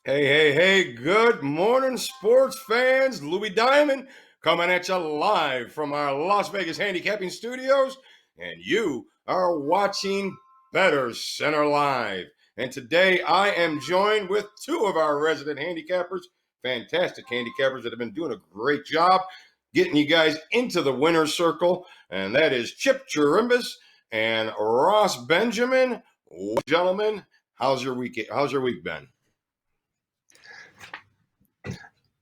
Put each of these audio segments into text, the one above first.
Hey, good morning, sports fans. Louis Diamond coming at you live from our Las Vegas handicapping studios, and you are watching BettorCenter Live. And today I am joined with two of our resident handicappers, fantastic handicappers that have been doing a great job getting you guys into the winner's circle, and that is Chip Chirimbes and Ross Benjamin. Gentlemen, how's your week? How's your week been?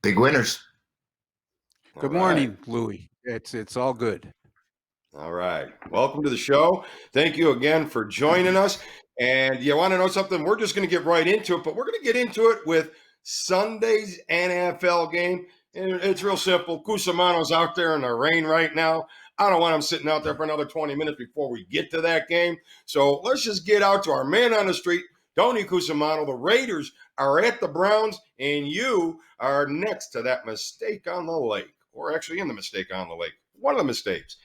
Big winners. Good morning, Louis. It's all good. All right. Welcome to the show. Thank you again for joining us. And you want to know something? We're just going to get right into it, but we're going to get into it with Sunday's NFL game. And it's real simple. Cusimano's out there in the rain right now. I don't want him sitting out there for another 20 minutes before we get to that game. So let's just get out to our man on the street, Tony Cusimano. The Raiders are at the Browns, and you are next to that mistake on the lake, or actually in the mistake on the lake. One of the mistakes.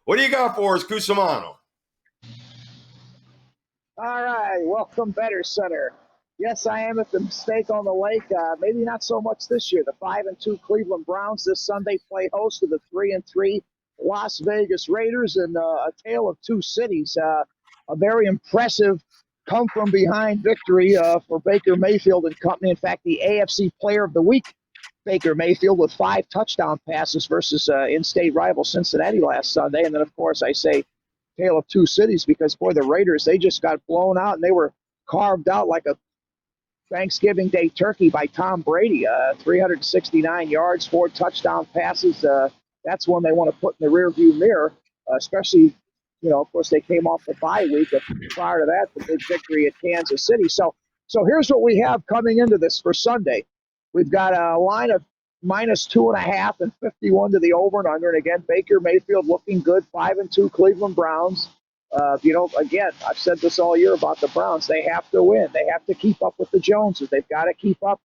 What do you got for us, Cusimano? All right, welcome BettorCenter. Yes, I am at the mistake on the lake. Maybe not so much this year. The 5-2 Cleveland Browns this Sunday play host to the 3-3 Las Vegas Raiders, and a tale of two cities. A very impressive come-from-behind victory for Baker Mayfield and company. In fact, the AFC Player of the Week, Baker Mayfield, with 5 touchdown passes versus in-state rival Cincinnati last Sunday. And then, of course, I say tale of two cities because, boy, the Raiders, they just got blown out, and they were carved out like a Thanksgiving Day turkey by Tom Brady. 369 yards, 4 touchdown passes. That's one they want to put in the rearview mirror, especially, of course, they came off the bye week. But prior to that, the big victory at Kansas City. So here's what we have coming into this for Sunday. We've got a line of -2.5 and 51 to the over and under. And again, Baker Mayfield looking good, 5-2 Cleveland Browns. Again, I've said this all year about the Browns. They have to win. They have to keep up with the Joneses. They've got to keep up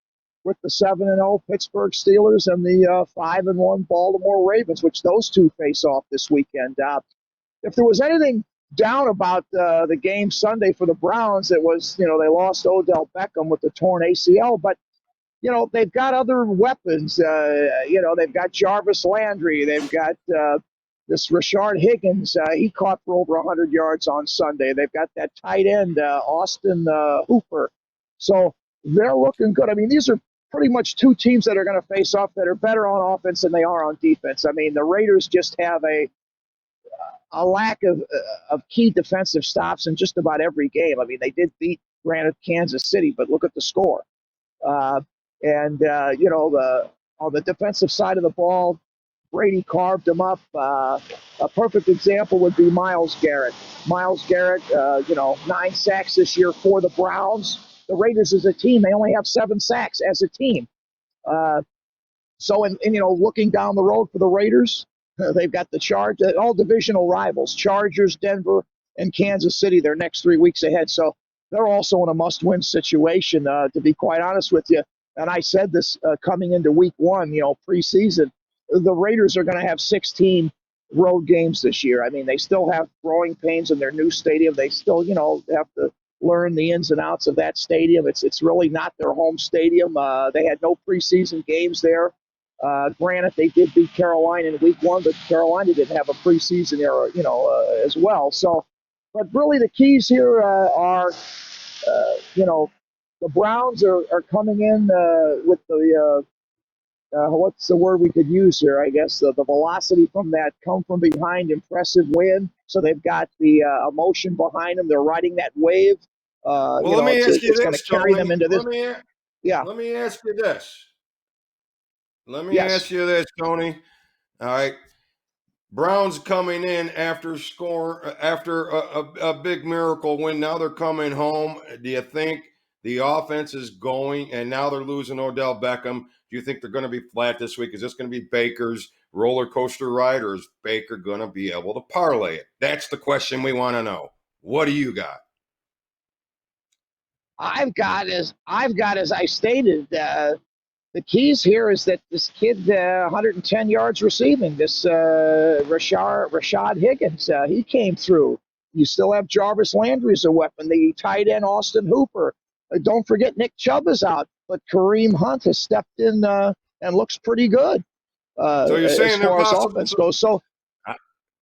with the 7-0 Pittsburgh Steelers and the 5-1 Baltimore Ravens, which those two face off this weekend. If there was anything down about the game Sunday for the Browns, it was, they lost Odell Beckham with the torn ACL, but they've got other weapons. They've got Jarvis Landry. They've got this Rashard Higgins. He caught for over 100 yards on Sunday. They've got that tight end, Austin Hooper. So they're looking good. I mean, these are pretty much two teams that are going to face off that are better on offense than they are on defense. I mean, the Raiders just have a lack of key defensive stops in just about every game. I mean, they did beat, granted, Kansas City, but look at the score. On the defensive side of the ball, Brady carved them up. A perfect example would be Myles Garrett. Myles Garrett, 9 sacks this year for the Browns. The Raiders as a team, they only have 7 sacks as a team. Looking down the road for the Raiders, they've got the all divisional rivals, Chargers, Denver, and Kansas City, their next 3 weeks ahead. So they're also in a must-win situation, to be quite honest with you. And I said this coming into week 1, preseason, the Raiders are going to have 16 road games this year. I mean, they still have growing pains in their new stadium. They still, have to learn the ins and outs of that stadium. It's really not their home stadium. They had no preseason games there. Granted, they did beat Carolina in week 1, but Carolina didn't have a preseason era, as well. So, but really the keys here are, the Browns are coming in with the what's the word we could use here? I guess the velocity from that come from behind impressive win. So they've got the emotion behind them. They're riding that wave. Let me ask you this, going to carry them into this. Let me ask you this. Ask you this, Tony. All right. Browns coming in after a big miracle win. Now they're coming home. Do you think the offense is going, and now they're losing Odell Beckham? Do you think they're going to be flat this week? Is this going to be Baker's roller coaster ride, or is Baker going to be able to parlay it? That's the question we want to know. What do you got? I've got, as I stated, the keys here is that this kid, 110 yards receiving, this Rashad Higgins, he came through. You still have Jarvis Landry as a weapon. The tight end, Austin Hooper. don't forget Nick Chubb is out, but Kareem Hunt has stepped in and looks pretty good So you're as saying they're far as possible. offense goes. So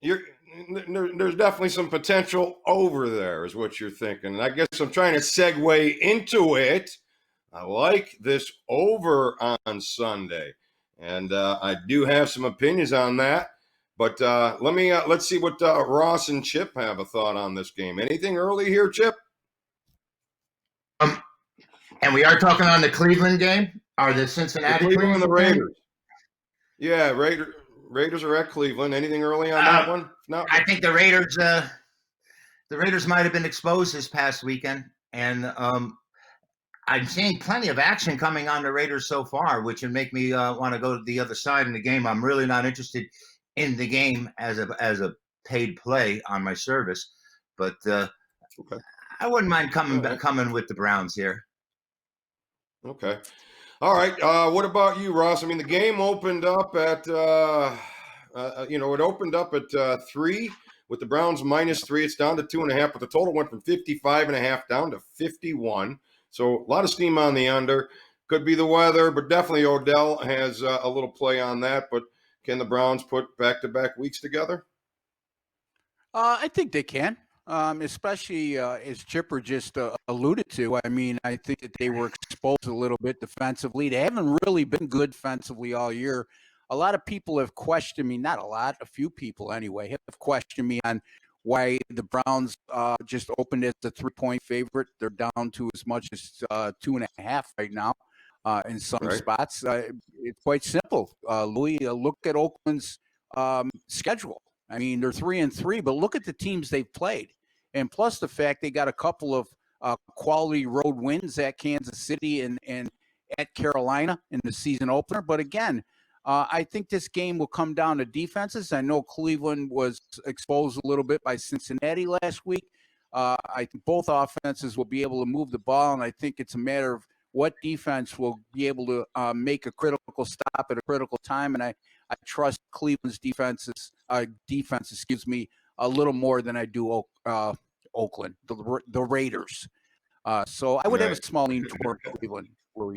There's definitely some potential over there, is what you're thinking. And I guess I'm trying to segue into it. I like this over on Sunday, and I do have some opinions on that. But let's see what Ross and Chip have a thought on this game. Anything early here, Chip? And we are talking on the Cleveland game, or the Cincinnati Cleveland and the game? Raiders. Yeah, Raiders are at Cleveland. Anything early on that one? No. I think the Raiders might have been exposed this past weekend, and I'm seeing plenty of action coming on the Raiders so far, which would make me want to go to the other side in the game. I'm really not interested in the game as a paid play on my service, but Okay. I wouldn't mind coming with the Browns here. Okay. All right. What about you, Ross? I mean, the game opened up at, it opened up at 3 with the Browns -3. It's down to 2.5, but the total went from 55.5 down to 51. So a lot of steam on the under. Could be the weather, but definitely Odell has a little play on that. But can the Browns put back-to-back weeks together? I think they can, especially as Chipper just alluded to. I mean, I think that they were exposed a little bit defensively. They haven't really been good defensively all year. A lot of people have questioned me, not a lot, a few people anyway, have questioned me on why the Browns just opened as a 3-point favorite. They're down to as much as 2.5 right now in some spots. It's quite simple, Louis. Look at Oakland's schedule. I mean, they're 3-3, but look at the teams they've played. And plus the fact they got a couple of quality road wins at Kansas City and at Carolina in the season opener. But again, I think this game will come down to defenses. I know Cleveland was exposed a little bit by Cincinnati last week. I think both offenses will be able to move the ball, and I think it's a matter of what defense will be able to make a critical stop at a critical time. And I trust Cleveland's defense, a little more than I do Oakland, the Raiders. So I would have a small lean toward Cleveland, Louis.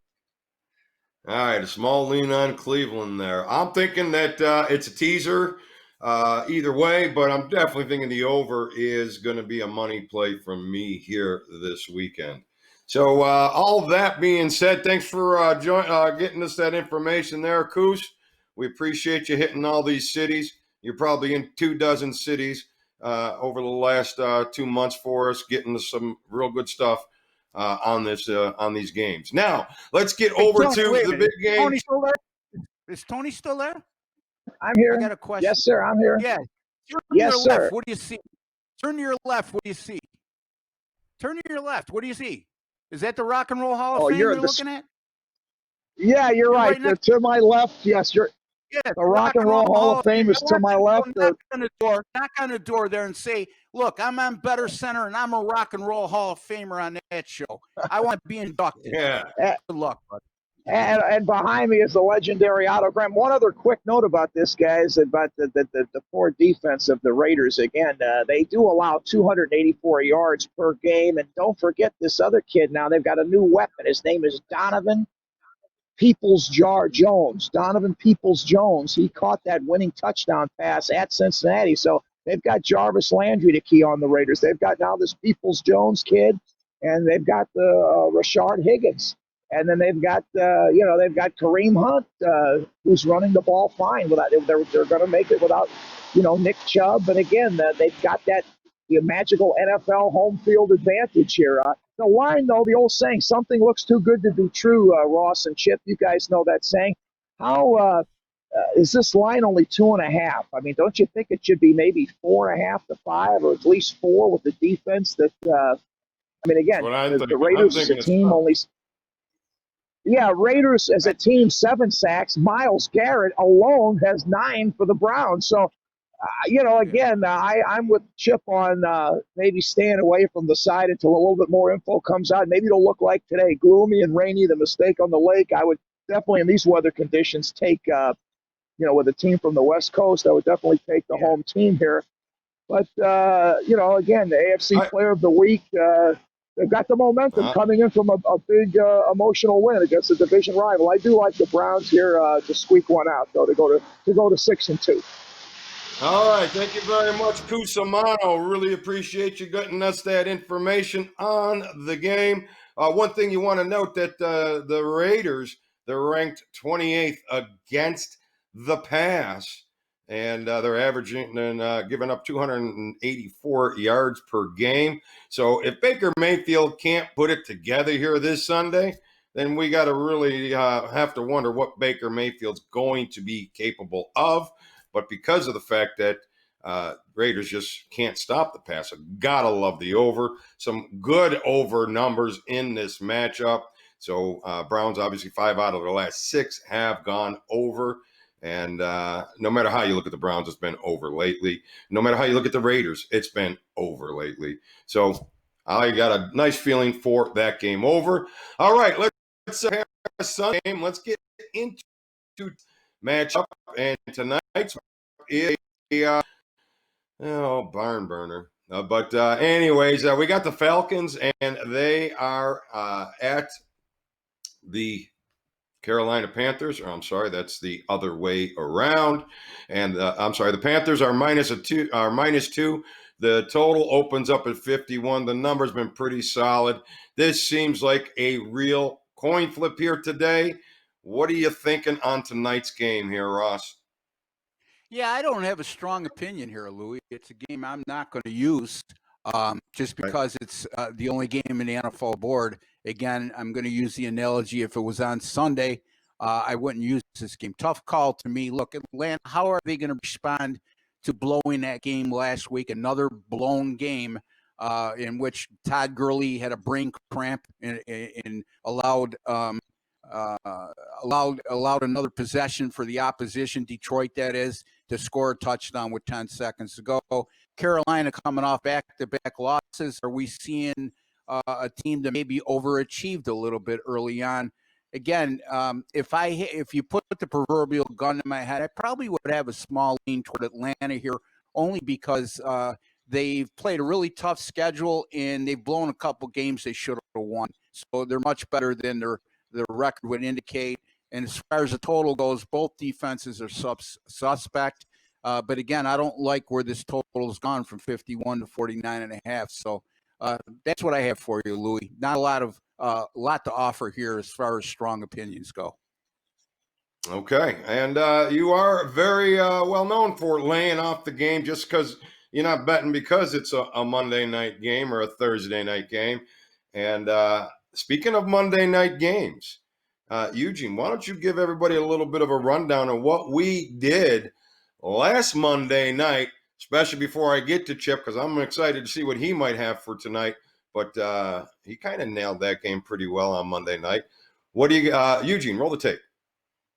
All right, a small lean on Cleveland there. I'm thinking that it's a teaser either way, but I'm definitely thinking the over is going to be a money play from me here this weekend. So all that being said, thanks for getting us that information there, Coos. We appreciate you hitting all these cities. You're probably in 24 cities over the last 2 months for us, getting us some real good stuff on these games. Now, let's get over to the big game. Tony still there? Is Tony still there? I'm here. I got a question. Yes, sir. I'm here. Yeah. Turn to Yes, your sir. left. What do you see? Turn to your left. What do you see? Turn to your left. What do you see? Is that the Rock and Roll Hall of Fame you're looking at? Yeah, you're right. To my left. Yes, you're. Yeah, the Rock and Roll Hall of Fame is to my left. Knock on the door there and say, look, I'm on BettorCenter and I'm a Rock and Roll Hall of Famer on that show. I want to be inducted. Yeah. Good luck, bud. And behind me is the legendary autogram. One other quick note about this, guys, about the poor defense of the Raiders. Again, they do allow 284 yards per game. And don't forget this other kid now. They've got a new weapon. His name is Donovan Peoples-Jones. Donovan Peoples-Jones. He caught that winning touchdown pass at Cincinnati. So they've got Jarvis Landry to key on the Raiders. They've got now this Peoples-Jones kid, and they've got the Rashard Higgins. And then they've got, they've got Kareem Hunt, who's running the ball fine. They're going to make it without, Nick Chubb. But again, they've got that magical NFL home field advantage here. The line, though, the old saying, something looks too good to be true, Ross and Chip. You guys know that saying. How is this line only 2.5? I mean, don't you think it should be maybe 4.5 to 5, or at least 4 with the defense that, again, the Raiders as a team only. Yeah, Raiders as a team, 7 sacks. Myles Garrett alone has 9 for the Browns. So, I'm with Chip on maybe staying away from the side until a little bit more info comes out. Maybe it'll look like today, gloomy and rainy, the mistake on the lake. I would definitely, in these weather conditions, take, with a team from the West Coast, I would definitely take the home team here. But, again, the AFC Player of the Week, They've got the momentum coming in from a big emotional win against a division rival. I do like the Browns here to squeak one out, though, to go to 6-2. All right, thank you very much, Cusimano. Really appreciate you getting us that information on the game. One thing you want to note that the Raiders, they're ranked 28th against the pass, and they're averaging and giving up 284 yards per game. So if Baker Mayfield can't put it together here this Sunday, then we got to really have to wonder what Baker Mayfield's going to be capable of. But because of the fact that Raiders just can't stop the pass, I gotta love the over. Some good over numbers in this matchup. So Browns, obviously 5 out of their last 6 have gone over. And no matter how you look at the Browns, it's been over lately. No matter how you look at the Raiders, it's been over lately. So I got a nice feeling for that game over. All right, let's have a Sunday game. Let's get into matchup. And tonight's is a barn burner. But anyways, we got the Falcons, and they are at the Carolina Panthers, or I'm sorry, that's the other way around. And I'm sorry, the Panthers are -2. The total opens up at 51. The number's been pretty solid. This seems like a real coin flip here today. What are you thinking on tonight's game here, Ross? Yeah, I don't have a strong opinion here, Louis. It's a game I'm not going to use just because it's the only game in the NFL board. Again, I'm going to use the analogy. If it was on Sunday, I wouldn't use this game. Tough call to me. Look, Atlanta, how are they going to respond to blowing that game last week? Another blown game in which Todd Gurley had a brain cramp and allowed another possession for the opposition, Detroit that is, to score a touchdown with 10 seconds to go. Carolina coming off back-to-back losses. Are we seeing a team that maybe overachieved a little bit early on? Again, if you put the proverbial gun in my head, I probably would have a small lean toward Atlanta here, only because they've played a really tough schedule and they've blown a couple games they should have won. So they're much better than their record would indicate. And as far as the total goes, both defenses are suspect. But again, I don't like where this total has gone from 51 to 49.5. So that's what I have for you, Louis. Not a lot to offer here as far as strong opinions go. Okay, and you are very well known for laying off the game just because you're not betting because it's a Monday night game or a Thursday night game. And speaking of Monday night games, Eugene, why don't you give everybody a little bit of a rundown of what we did last Monday night, especially before I get to Chip, because I'm excited to see what he might have for tonight. But he kind of nailed that game pretty well on Monday night. What do you, Eugene, roll the tape.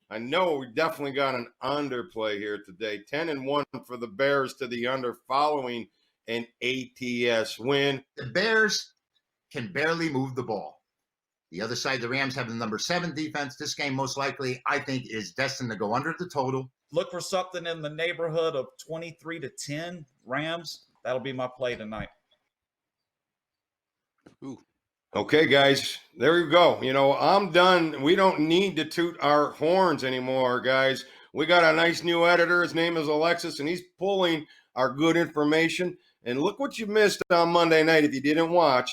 I know we definitely got an underplay here today. 10-1 for the Bears to the under following an ATS win. The Bears can barely move the ball. The other side, the Rams have the number 7 defense. This game most likely, I think, is destined to go under the total. Look for something in the neighborhood of 23-10 Rams. That'll be my play tonight. Ooh. Okay, guys, there you go. You know, I'm done. We don't need to toot our horns anymore, guys. We got a nice new editor. His name is Alexis, and he's pulling our good information. And look what you missed on Monday night if you didn't watch.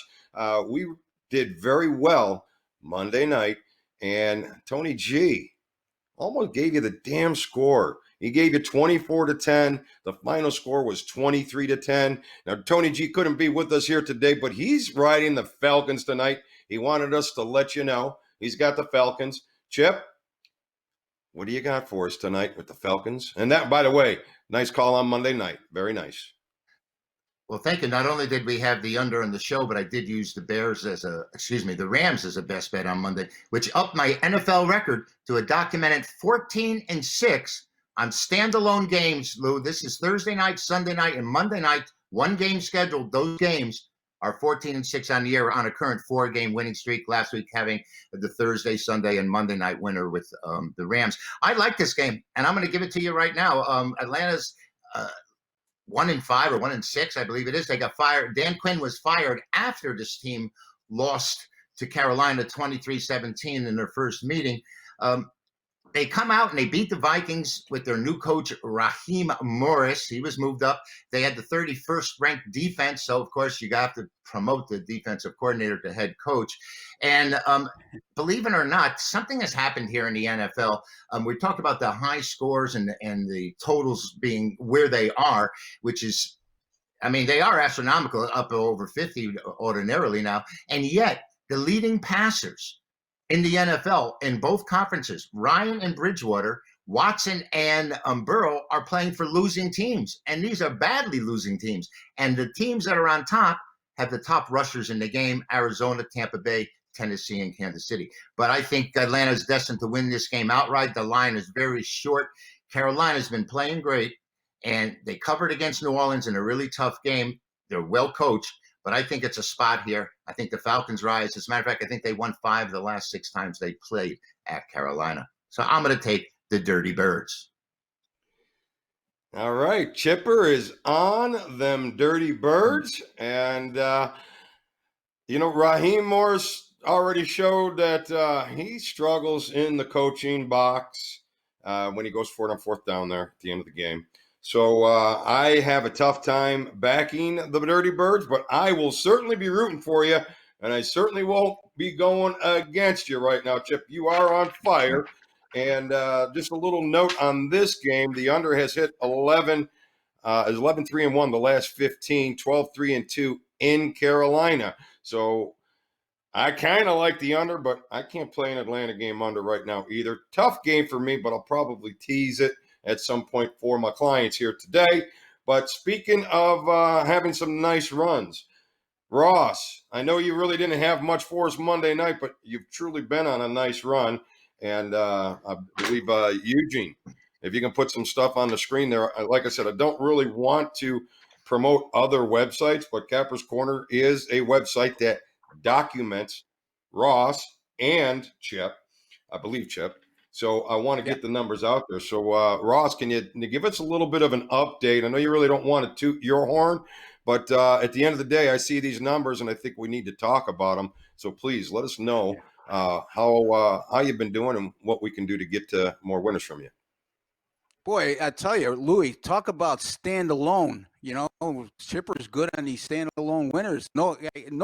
We did very well Monday night, and Tony G almost gave you the damn score. He gave you 24-10. The final score was 23-10. Now, Tony G couldn't be with us here today, but he's riding the Falcons tonight. He wanted us to let you know. He's got the Falcons. Chip, what do you got for us tonight with the Falcons? And that, by the way, nice call on Monday night. Very nice. Well, thank you. Not only did we have the under in the show, but I did use the the Rams as a best bet on Monday, which upped my NFL record to a documented 14-6 on standalone games, Lou. This is Thursday night, Sunday night, and Monday night. One game scheduled. Those games are 14-6 on the year on a current 4-game winning streak. Last week having the Thursday, Sunday, and Monday night winner with the Rams. I like this game, and I'm going to give it to you right now. Atlanta's 1-5 or 1-6, I believe it is. They got fired. Dan Quinn was fired after this team lost to Carolina 23-17 in their first meeting. They come out and they beat the Vikings with their new coach, Raheem Morris. He was moved up. They had the 31st ranked defense. So, of course, you got to promote the defensive coordinator to head coach. And believe it or not, something has happened here in the NFL. We talked about the high scores and the totals being where they are, which is, I mean, they are astronomical, up over 50 ordinarily now. And yet the leading passers in the NFL in both conferences, Ryan and Bridgewater, Watson and Burrow, are playing for losing teams. And these are badly losing teams. And the teams that are on top have the top rushers in the game: Arizona, Tampa Bay, Tennessee, and Kansas City. But I think Atlanta is destined to win this game outright. The line is very short. Carolina's been playing great, and they covered against New Orleans in a really tough game. They're well coached, but I think it's a spot here. I think the Falcons rise. As a matter of fact, I think they won 5 of the last 6 times they played at Carolina. So I'm going to take the Dirty Birds. All right. Chipper is on them Dirty Birds. And, Raheem Morris already showed that he struggles in the coaching box when he goes for it on 4th down there at the end of the game. So I have a tough time backing the Dirty Birds, but I will certainly be rooting for you, and I certainly won't be going against you right now, Chip. You are on fire. And just a little note on this game: the under has hit 11, is 11-3-1 the last 15, 12-3-2 in Carolina. So I kind of like the under, but I can't play an Atlanta game under right now either. Tough game for me, but I'll probably tease it at some point for my clients here today. But speaking of having some nice runs, Ross, I know you really didn't have much for us Monday night, but you've truly been on a nice run. And I believe Eugene, if you can put some stuff on the screen there. Like I said, I don't really want to promote other websites, but Capper's Corner is a website that documents Ross and Chip, I believe Chip. So I want to get the numbers out there. So Ross, can you give us a little bit of an update? I know you really don't want to toot your horn, but at the end of the day, I see these numbers and I think we need to talk about them. So please let us know how you've been doing and what we can do to get more winners from you. Boy, I tell you, Louis, talk about standalone. Chipper's good on these standalone winners. No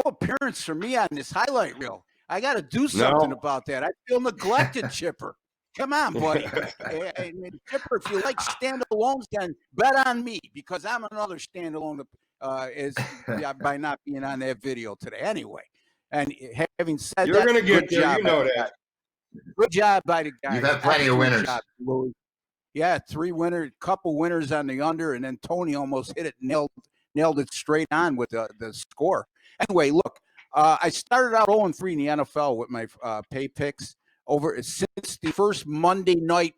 appearance for me on this highlight reel. I got to do something about that. I feel neglected, Chipper. Come on, buddy. Chipper, if you like standalones, then bet on me, because I'm another standalone by not being on that video today. Anyway, and having said you're going to get there, you know that. Good job by the guy. You've had plenty of winners. Yeah, 3 winners, couple winners on the under, and then Tony almost hit it, nailed it straight on with the score. Anyway, look, I started out 0-3 in the NFL with my pay picks since the first Monday night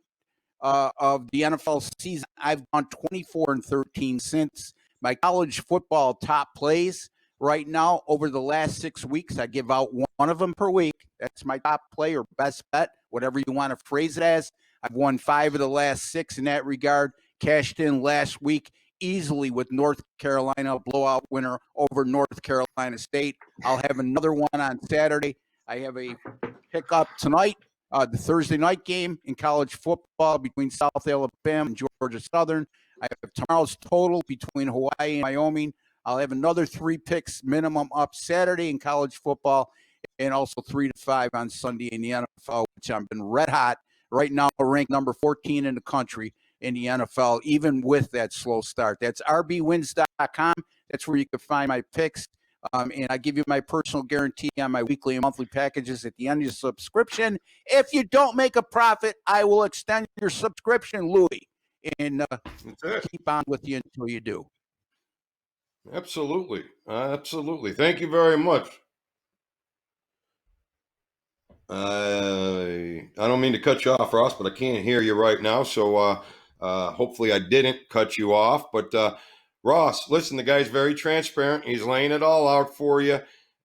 of the NFL season. I've gone 24-13 since. My college football top plays right now over the last 6 weeks. I give out one of them per week. That's my top play or best bet, whatever you want to phrase it as. I've won 5 of the last 6 in that regard. Cashed in last week easily with North Carolina, blowout winner over North Carolina State. I'll have another one on Saturday. I have a pickup tonight, the Thursday night game in college football between South Alabama and Georgia Southern. I have tomorrow's total between Hawaii and Wyoming. I'll have another 3 picks minimum up Saturday in college football, and also 3 to 5 on Sunday in the NFL, which I've been red hot. Right now, ranked number 14 in the country in the NFL, even with that slow start. That's rbwins.com. That's where you can find my picks. And I give you my personal guarantee on my weekly and monthly packages at the end of your subscription. If you don't make a profit, I will extend your subscription, Louis, and keep on with you until you do. Absolutely. Absolutely. Thank you very much. I don't mean to cut you off, Ross, but I can't hear you right now. So hopefully I didn't cut you off. But Ross, listen, the guy's very transparent. He's laying it all out for you,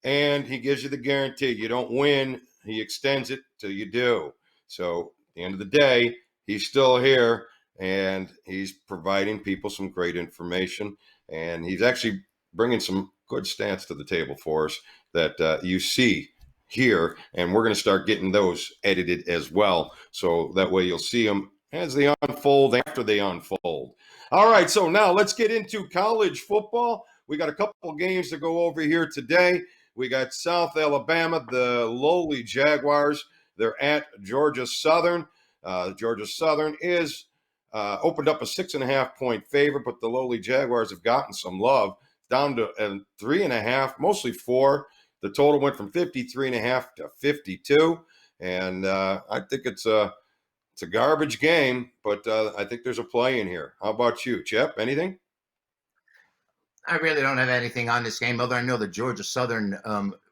and he gives you the guarantee. You don't win, he extends it till you do. So at the end of the day, he's still here, and he's providing people some great information. And he's actually bringing some good stats to the table for us, that you see here, and we're going to start getting those edited as well. So that way you'll see them as they unfold, after they unfold. All right, so now let's get into college football. We got a couple games to go over here today. We got South Alabama, the lowly Jaguars. They're at Georgia Southern. Georgia Southern is opened up a 6.5-point favorite, but the lowly Jaguars have gotten some love, down to 3.5, mostly 4. The total went from 53.5 to 52, and I think it's a garbage game, but I think there's a play in here. How about you, Chip? Anything? I really don't have anything on this game, although I know that Georgia Southern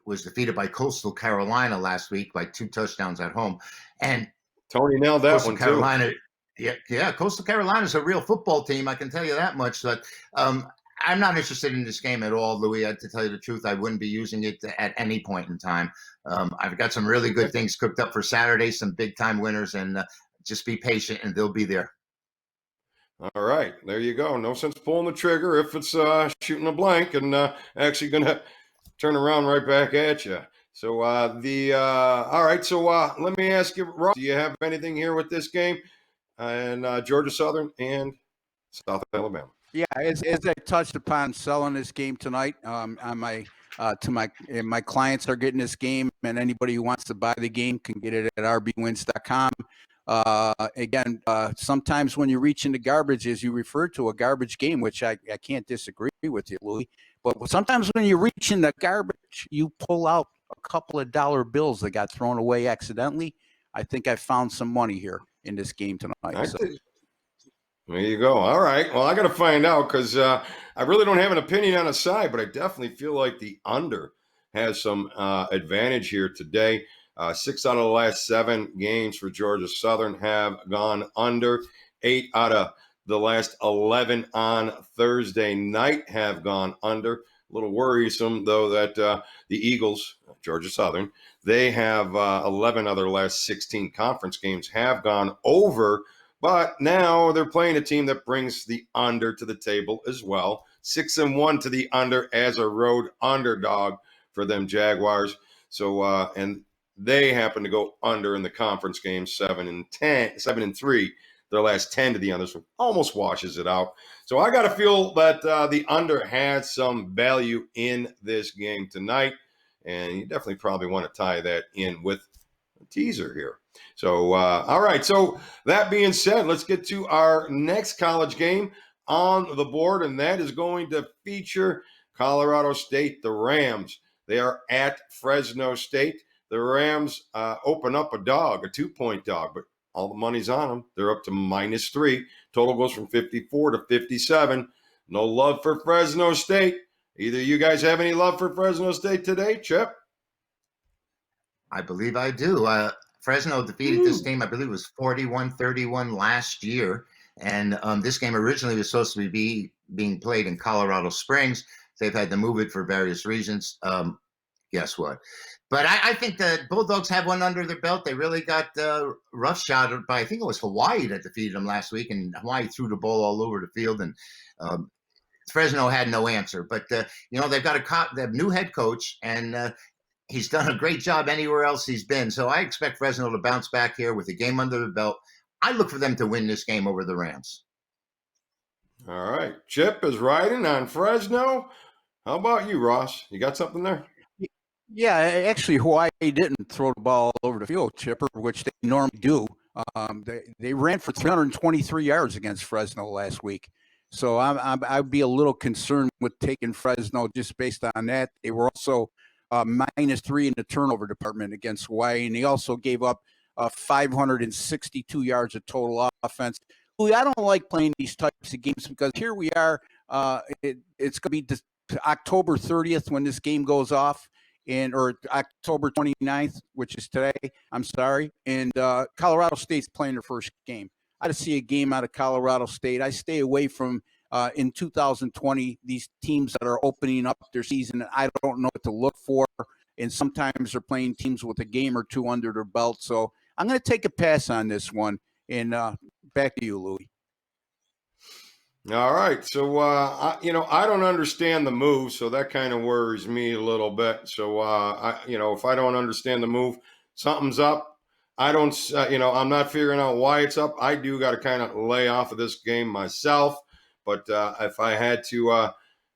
was defeated by Coastal Carolina last week by 2 touchdowns at home. And Tony nailed that Coastal one Carolina, too. yeah, Coastal Carolina is a real football team. I can tell you that much. But I'm not interested in this game at all, Louis. To tell you the truth, I wouldn't be using it at any point in time. I've got some really good things cooked up for Saturday, some big time winners, and just be patient, and they'll be there. All right, there you go. No sense pulling the trigger if it's shooting a blank and actually going to turn around right back at you. So all right. So let me ask you, Ross, do you have anything here with this game and Georgia Southern and South Alabama? Yeah, as I touched upon selling this game tonight, on my my clients are getting this game, and anybody who wants to buy the game can get it at rbwins.com. Again, sometimes when you reach into garbage, as you refer to a garbage game, which I can't disagree with you, Louis, but sometimes when you reach into garbage, you pull out a couple of dollar bills that got thrown away accidentally. I think I found some money here in this game tonight. There you go. All right. Well, I got to find out because I really don't have an opinion on a side, but I definitely feel like the under has some advantage here today. 6 out of the last 7 games for Georgia Southern have gone under. 8 out of the last 11 on Thursday night have gone under. A little worrisome, though, that the Eagles, Georgia Southern, they have 11 of their last 16 conference games have gone over. But now they're playing a team that brings the under to the table as well. 6-1 to the under as a road underdog for them Jaguars. So and they happen to go under in the conference game 7-3. Their last 10 to the under, so almost washes it out. So I got to feel that the under has some value in this game tonight, and you definitely probably want to tie that in with a teaser here. So, all right. So that being said, let's get to our next college game on the board, and that is going to feature Colorado State, the Rams. They are at Fresno State. The Rams open up a 2-point dog, but all the money's on them. They're up to -3. Total goes from 54 to 57. No love for Fresno State. Either you guys have any love for Fresno State today, Chip? I believe I do. Fresno defeated this team, I believe it was 41-31 last year. And this game originally was supposed to be being played in Colorado Springs. They've had to move it for various reasons. Guess what? But I think the Bulldogs have one under their belt. They really got roughshod by, I think it was Hawaii that defeated them last week, and Hawaii threw the ball all over the field, and Fresno had no answer. But, they've got they have new head coach, and he's done a great job anywhere else he's been. So I expect Fresno to bounce back here with a game under the belt. I look for them to win this game over the Rams. All right. Chip is riding on Fresno. How about you, Ross? You got something there? Yeah, actually, Hawaii didn't throw the ball all over the field, Chipper, which they normally do. They ran for 323 yards against Fresno last week. So I'd be a little concerned with taking Fresno just based on that. They were also -3 in the turnover department against Hawaii, and they also gave up 562 yards of total offense. I don't like playing these types of games because here we are. It's going to be October 30th when this game goes off, or October 29th, which is today. I'm sorry. And Colorado State's playing their first game. I had to see a game out of Colorado State. I stay away from in 2020 these teams that are opening up their season. I don't know what to look for, and sometimes they're playing teams with a game or two under their belt. So I'm going to take a pass on this one. And back to you, Louis. All right. So, I don't understand the move, so that kind of worries me a little bit. So, if I don't understand the move, something's up. I don't, I'm not figuring out why it's up. I do got to kind of lay off of this game myself. But if I had to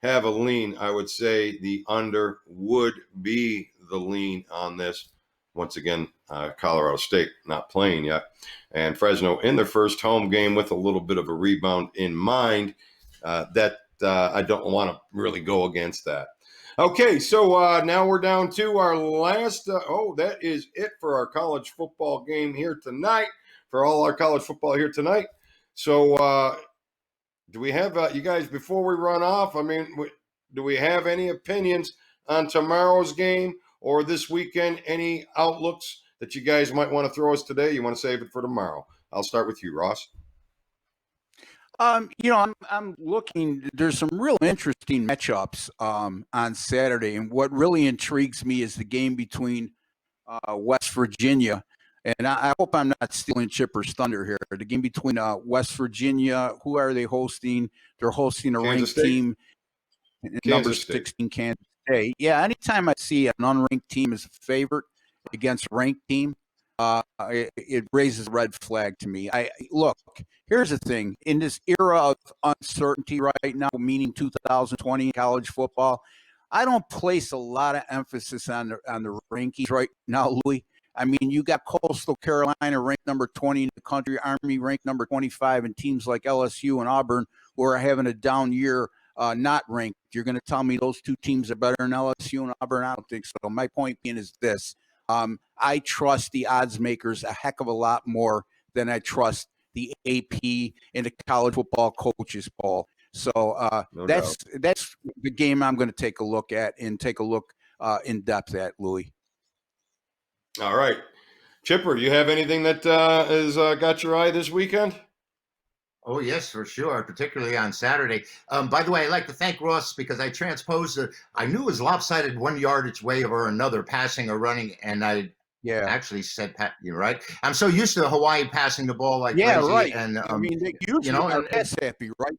have a lean, I would say the under would be the lean on this. Once again, Colorado State not playing yet. And Fresno in their first home game with a little bit of a rebound in mind. That I don't want to really go against that. Okay, so now we're down to our last. That is it for our college football game here tonight. For all our college football here tonight. So, do we have you guys before we run off? I mean, do we have any opinions on tomorrow's game or this weekend? Any outlooks that you guys might want to throw us today? You want to save it for tomorrow? I'll start with you, Ross. I'm looking. There's some real interesting matchups on Saturday, and what really intrigues me is the game between West Virginia, and I hope I'm not stealing Chipper's thunder here. The game between West Virginia, who are they hosting? They're hosting a ranked team, number 16, Kansas State. Yeah, anytime I see an unranked team as a favorite against a ranked team, it raises a red flag to me. Look, here's the thing. In this era of uncertainty right now, meaning 2020 college football, I don't place a lot of emphasis on the rankings right now, Louis. I mean, you got Coastal Carolina ranked number 20 in the country, Army ranked number 25, and teams like LSU and Auburn who are having a down year, not ranked. You're going to tell me those two teams are better than LSU and Auburn? I don't think so. My point being is this. I trust the odds makers a heck of a lot more than I trust the AP and the college football coaches poll. So that's the game I'm going to take a look at and take a look in depth at, Louis. All right. Chipper, you have anything that has got your eye this weekend? Oh, yes, for sure, particularly on Saturday. By the way, I'd like to thank Ross because I transposed I knew it was lopsided 1 yard each way or another, passing or running, and I actually said, you're right. I'm so used to Hawaii passing the ball like crazy. Right. And, I mean, they usually are pass happy, right?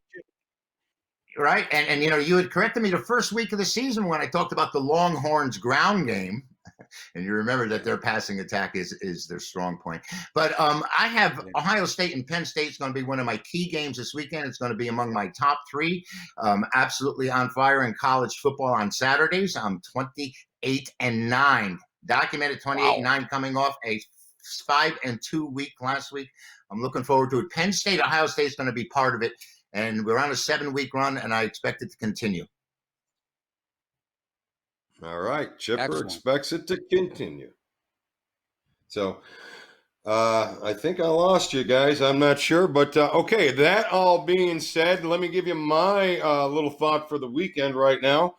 Right, and you had corrected me the first week of the season when I talked about the Longhorns ground game. And you remember that their passing attack is their strong point. But I have Ohio State and Penn State is going to be one of my key games this weekend. It's going to be among my top three. Absolutely on fire in college football on Saturdays. I'm 28-9. Documented 28-9 coming off a 5-2 week last week. I'm looking forward to it. Penn State, Ohio State is going to be part of it. And we're on a 7-week run, and I expect it to continue. All right. Chipper expects it to continue. So I think I lost you guys. I'm not sure. But, okay, that all being said, let me give you my little thought for the weekend right now.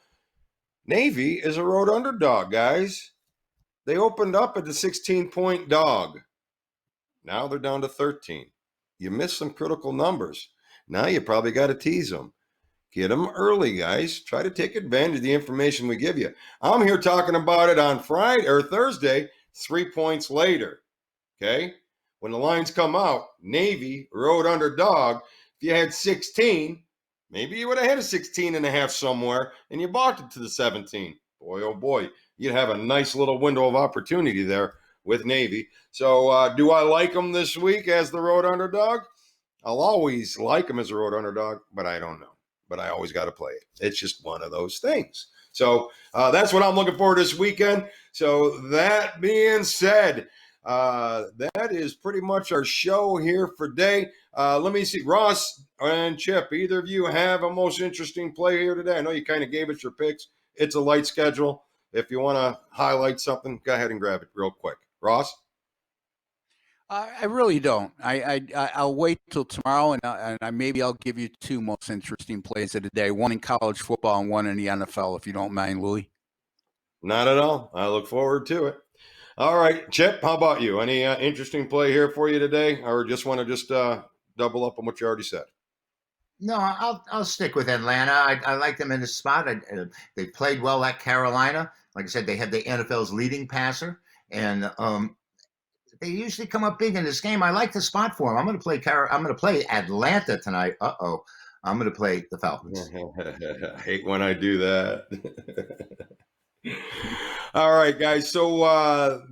Navy is a road underdog, guys. They opened up at the 16-point dog. Now they're down to 13. You missed some critical numbers. Now you probably got to tease them. Get them early, guys. Try to take advantage of the information we give you. I'm here talking about it on Friday or Thursday, 3 points later. Okay? When the lines come out, Navy, road underdog. If you had 16, maybe you would have had a 16.5 somewhere, and you bought it to the 17. Boy, oh boy, you'd have a nice little window of opportunity there with Navy. So do I like them this week as the road underdog? I'll always like them as a road underdog, but I don't know. But I always got to play it. It's just one of those things. So that's what I'm looking for this weekend. So that being said, that is pretty much our show here for today. Let me see. Ross and Chip, either of you have a most interesting play here today? I know you kind of gave us your picks. It's a light schedule. If you want to highlight something, go ahead and grab it real quick. Ross? I really don't. I'll wait till tomorrow, and maybe I'll give you two most interesting plays of the day, one in college football and one in the NFL, if you don't mind, Louis. Not at all. I look forward to it. All right, Chip, how about you? Any interesting play here for you today, or just want to double up on what you already said? No, I'll stick with Atlanta. I like them in the spot. They played well at Carolina. Like I said, they have the NFL's leading passer, and they usually come up big in this game. I like the spot for them. I'm going to play Atlanta tonight. I'm going to play the Falcons. I hate when I do that. All right, guys. So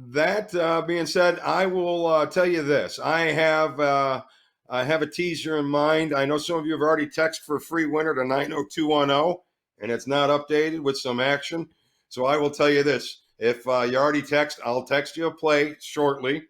that being said, I will tell you this. I have a teaser in mind. I know some of you have already texted for a free winner to 90210, and it's not updated with some action. So I will tell you this. If you already text, I'll text you a play shortly.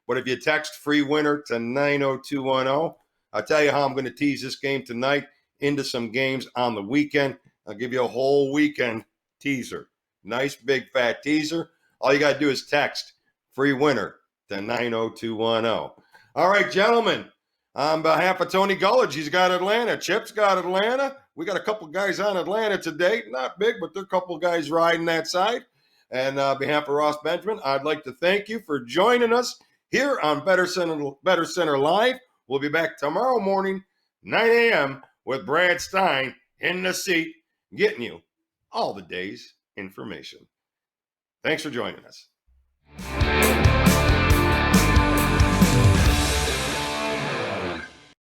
But if you text free winner to 90210, I'll tell you how I'm going to tease this game tonight into some games on the weekend. I'll give you a whole weekend teaser. Nice big fat teaser. All you got to do is text free winner to 90210. All right, gentlemen. On behalf of Tony Gulledge, he's got Atlanta. Chip's got Atlanta. We got a couple guys on Atlanta today. Not big, but there are a couple guys riding that side. And on behalf of Ross Benjamin, I'd like to thank you for joining us here on BettorCenter Live. We'll be back tomorrow morning, 9 a.m., with Brad Stein in the seat, getting you all the day's information. Thanks for joining us.